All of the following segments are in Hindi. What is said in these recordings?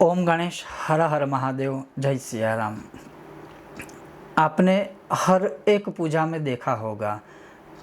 ओम गणेश हर हर महादेव जय सिया राम। आपने हर एक पूजा में देखा होगा,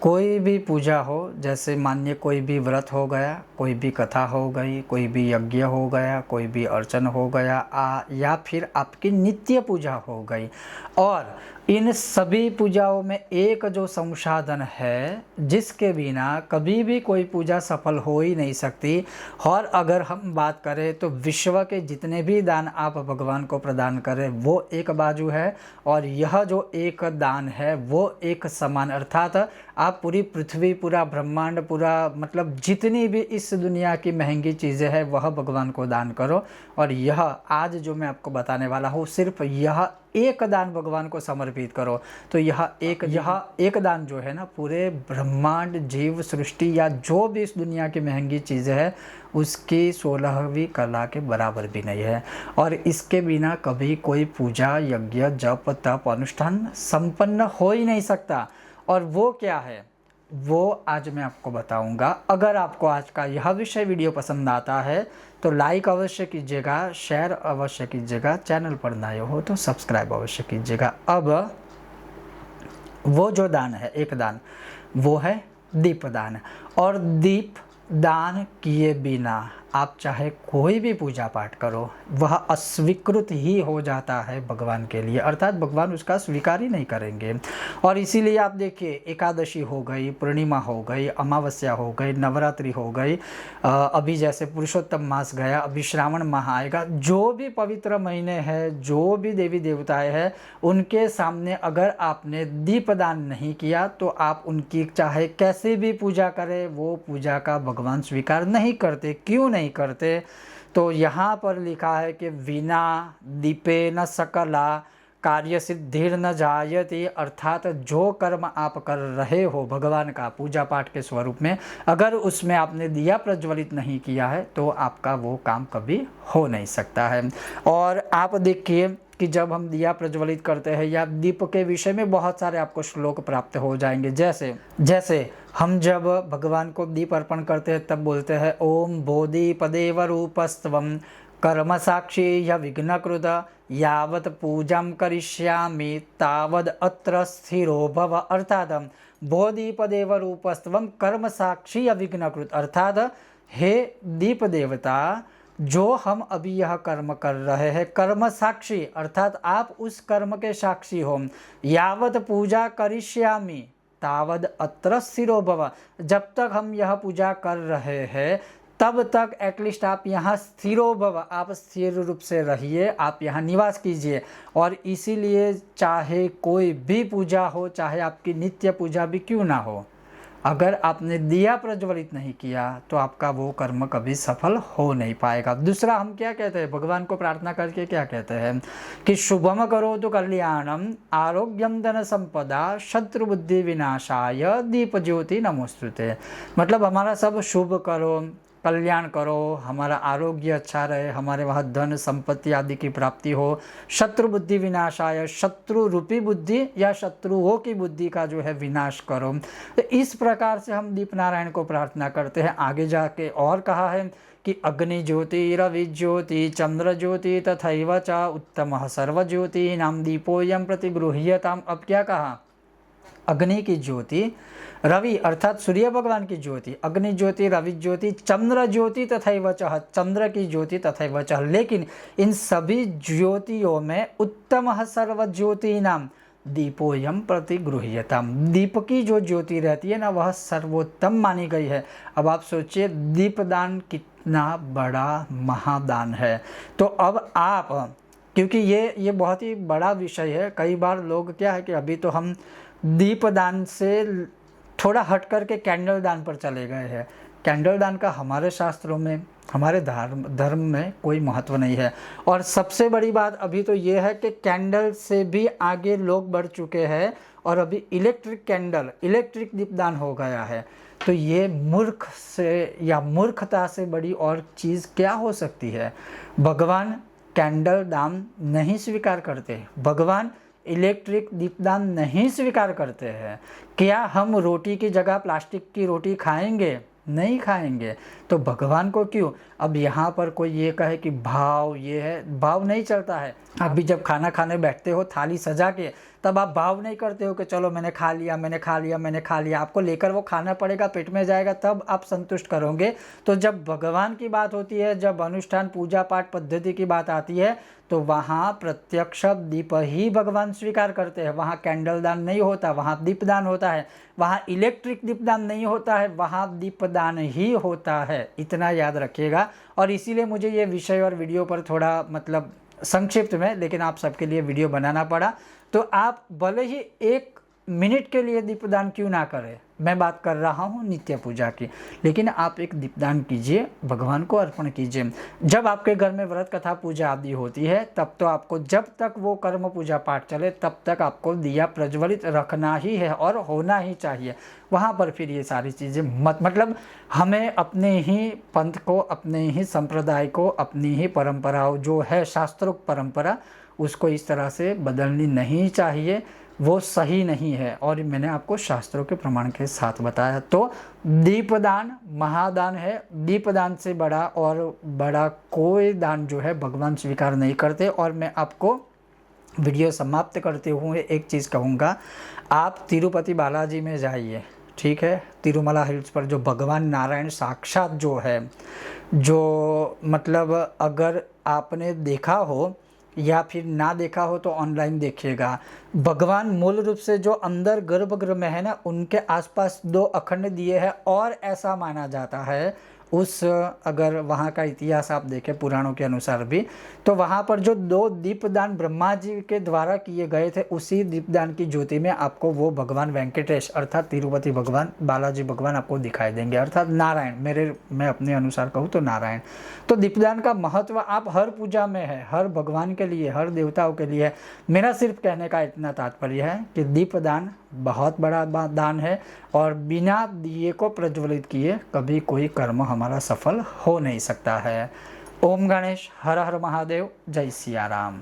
कोई भी पूजा हो, जैसे मानिए कोई भी व्रत हो गया, कोई भी कथा हो गई, कोई भी यज्ञ हो गया, कोई भी अर्चन हो गया या फिर आपकी नित्य पूजा हो गई, और इन सभी पूजाओं में एक जो संसाधन है जिसके बिना कभी भी कोई पूजा सफल हो ही नहीं सकती। और अगर हम बात करें तो विश्व के जितने भी दान आप भगवान को प्रदान करें वो एक बाजू है, और यह जो एक दान है वो एक समान, अर्थात आप पूरी पृथ्वी, पूरा ब्रह्मांड, पूरा मतलब जितनी भी इस दुनिया की महंगी चीज़ें हैं वह भगवान को दान करो। और यह आज जो मैं आपको बताने वाला हूँ सिर्फ यह एक दान भगवान को समर्पित करो, तो यह एक दान जो है ना, पूरे ब्रह्मांड, जीव सृष्टि या जो भी इस दुनिया की महंगी चीज़ें हैं उसकी 16वीं कला के बराबर भी नहीं है। और इसके बिना कभी कोई पूजा, यज्ञ, जप, तप, अनुष्ठान संपन्न हो ही नहीं सकता। और वो क्या है वो आज मैं आपको बताऊंगा। अगर आपको आज का यह विषय वीडियो पसंद आता है तो लाइक अवश्य कीजिएगा, शेयर अवश्य कीजिएगा, चैनल पर नए हो तो सब्सक्राइब अवश्य कीजिएगा। अब वो जो दान है, एक दान, वो है दीप दान। और दीप दान किए बिना आप चाहे कोई भी पूजा पाठ करो वह अस्वीकृत ही हो जाता है भगवान के लिए, अर्थात भगवान उसका स्वीकार ही नहीं करेंगे। और इसीलिए आप देखिए, एकादशी हो गई, पूर्णिमा हो गई, अमावस्या हो गई, नवरात्रि हो गई, अभी जैसे पुरुषोत्तम मास गया, अभी श्रावण माह आएगा, जो भी पवित्र महीने हैं, जो भी देवी देवताएं हैं, उनके सामने अगर आपने दीपदान नहीं किया तो आप उनकी चाहे कैसे भी पूजा करें वो पूजा का भगवान स्वीकार नहीं करते। क्यों नहीं करते? तो यहाँ पर लिखा है कि विना दीपे न सकला कार्य सिद्धिर न जायते, अर्थात जो कर्म आप कर रहे हो भगवान का पूजा पाठ के स्वरूप में, अगर उसमें आपने दिया प्रज्वलित नहीं किया है तो आपका वो काम कभी हो नहीं सकता है। और आप देखिए कि जब हम दिया प्रज्वलित करते हैं या दीप के विषय में बहुत सारे आपको श्लोक प्राप्त हो जाएंगे। जैसे हम जब भगवान को दीप अर्पण करते हैं तब बोलते हैं ओम बोधिपदेव रूपस्त्वं कर्म साक्षी य विघ्नकृत यावत पूजां करिष्यामि तावद अत्र स्थिरो भव, अर्थात बोधिपदेव रूपस्त्वं कर्म साक्षी य विघ्नकृत, अर्थात हे दीप देवता, जो हम अभी यह कर्म कर रहे हैं कर्म साक्षी, अर्थात आप उस कर्म के साक्षी हो। यावत पूजा करिष्यामि तावद अत्र स्थिरो भव, जब तक हम यह पूजा कर रहे हैं तब तक एटलीस्ट आप यहाँ स्थिरो भव, आप स्थिर रूप से रहिए, आप यहाँ निवास कीजिए। और इसीलिए चाहे कोई भी पूजा हो, चाहे आपकी नित्य पूजा भी क्यों ना हो, अगर आपने दिया प्रज्वलित नहीं किया तो आपका वो कर्म कभी सफल हो नहीं पाएगा। दूसरा हम क्या कहते हैं, भगवान को प्रार्थना करके क्या कहते हैं कि शुभम करो तो कल्याणम आरोग्यम धन संपदा शत्रु बुद्धि विनाशाय दीप ज्योति नमोस्तुते, मतलब हमारा सब शुभ करो, कल्याण करो, हमारा आरोग्य अच्छा रहे, हमारे वहाँ धन संपत्ति आदि की प्राप्ति हो, शत्रु बुद्धि विनाशाय, शत्रु रूपी बुद्धि या शत्रुओं की बुद्धि का जो है विनाश करो। तो इस प्रकार से हम दीप नारायण को प्रार्थना करते हैं। आगे जाके और कहा है कि अग्नि ज्योति रवि ज्योति चंद्र ज्योति तथैव च उत्तमः सर्व ज्योति नाम दीपोयम प्रतिगृह्यताम। अब क्या कहा, अग्नि की ज्योति, रवि अर्थात सूर्य भगवान की ज्योति, अग्नि ज्योति, रवि ज्योति, चंद्र ज्योति तथैव च, चंद्र की ज्योति तथैव च, लेकिन इन सभी ज्योतियों में उत्तम सर्व ज्योति नाम दीपोयम प्रतिगृह्यताम, दीप की जो ज्योति रहती है ना वह सर्वोत्तम मानी गई है। अब आप सोचिए दीपदान कितना बड़ा महादान है। तो अब आप, क्योंकि ये बहुत ही बड़ा विषय है, कई बार लोग क्या है कि अभी तो हम दीपदान से थोड़ा हट करके कैंडल दान पर चले गए हैं। कैंडल दान का हमारे शास्त्रों में, हमारे धर्म में कोई महत्व नहीं है। और सबसे बड़ी बात अभी तो ये है कि कैंडल से भी आगे लोग बढ़ चुके हैं और अभी इलेक्ट्रिक कैंडल, इलेक्ट्रिक दीपदान हो गया है। तो ये मूर्ख से या मूर्खता से बड़ी और चीज़ क्या हो सकती है। भगवान कैंडल दान नहीं स्वीकार करते, भगवान इलेक्ट्रिक दीपदान नहीं स्वीकार करते हैं। क्या हम रोटी की जगह प्लास्टिक की रोटी खाएंगे? नहीं खाएंगे। तो भगवान को क्यों, अब यहाँ पर कोई ये कहे कि भाव ये है, भाव नहीं चलता है। अभी जब खाना खाने बैठते हो थाली सजा के, तब आप भाव नहीं करते हो कि चलो मैंने खा लिया, मैंने खा लिया, मैंने खा लिया। आपको लेकर वो खाना पड़ेगा, पेट में जाएगा, तब आप संतुष्ट करोगे। तो जब भगवान की बात होती है, जब अनुष्ठान पूजा पाठ पद्धति की बात आती है, तो वहाँ प्रत्यक्ष दीप ही भगवान स्वीकार करते हैं। वहाँ कैंडल दान नहीं होता, वहाँ दीपदान होता है। वहाँ इलेक्ट्रिक दीपदान नहीं होता है, वहाँ दीपदान ही होता है। इतना याद रखिएगा। और इसीलिए मुझे ये विषय और वीडियो पर थोड़ा मतलब संक्षिप्त में, लेकिन आप सबके लिए वीडियो बनाना पड़ा। तो आप भले ही 1 मिनट के लिए दीपदान क्यों ना करें, मैं बात कर रहा हूँ नित्य पूजा की, लेकिन आप एक दीपदान कीजिए, भगवान को अर्पण कीजिए। जब आपके घर में व्रत कथा पूजा आदि होती है, तब तो आपको जब तक वो कर्म पूजा पाठ चले तब तक आपको दिया प्रज्वलित रखना ही है और होना ही चाहिए। वहाँ पर फिर ये सारी चीज़ें मतलब हमें अपने ही पंथ को, अपने ही संप्रदाय को, अपनी ही परंपराओं जो है शास्त्रोक्त परंपरा, उसको इस तरह से बदलनी नहीं चाहिए। वो सही नहीं है और मैंने आपको शास्त्रों के प्रमाण के साथ बताया। तो दीपदान महादान है। दीपदान से बड़ा और बड़ा कोई दान जो है भगवान स्वीकार नहीं करते। और मैं आपको वीडियो समाप्त करते हुए एक चीज़ कहूँगा, आप तिरुपति बालाजी में जाइए, ठीक है, तिरुमला हिल्स पर जो भगवान नारायण साक्षात जो है, जो मतलब अगर आपने देखा हो या फिर ना देखा हो तो ऑनलाइन देखिएगा। भगवान मूल रूप से जो अंदर गर्भगृह में है ना, उनके आसपास 2 अखंड दिए हैं। और ऐसा माना जाता है उस, अगर वहाँ का इतिहास आप देखें पुराणों के अनुसार भी, तो वहाँ पर जो 2 दीपदान ब्रह्मा जी के द्वारा किए गए थे, उसी दीपदान की ज्योति में आपको वो भगवान वेंकटेश अर्थात तिरुपति भगवान, बालाजी भगवान आपको दिखाई देंगे, अर्थात नारायण। मैं अपने अनुसार कहूँ तो नारायण। तो दीपदान का महत्व आप हर पूजा में है, हर भगवान के लिए, हर देवताओं के लिए। मेरा सिर्फ कहने का इतना तात्पर्य है कि दीपदान बहुत बड़ा दान है और बिना दिए को प्रज्वलित किए कभी कोई कर्म हमारा सफल हो नहीं सकता है। ओम गणेश, हर हर महादेव, जय सिया राम।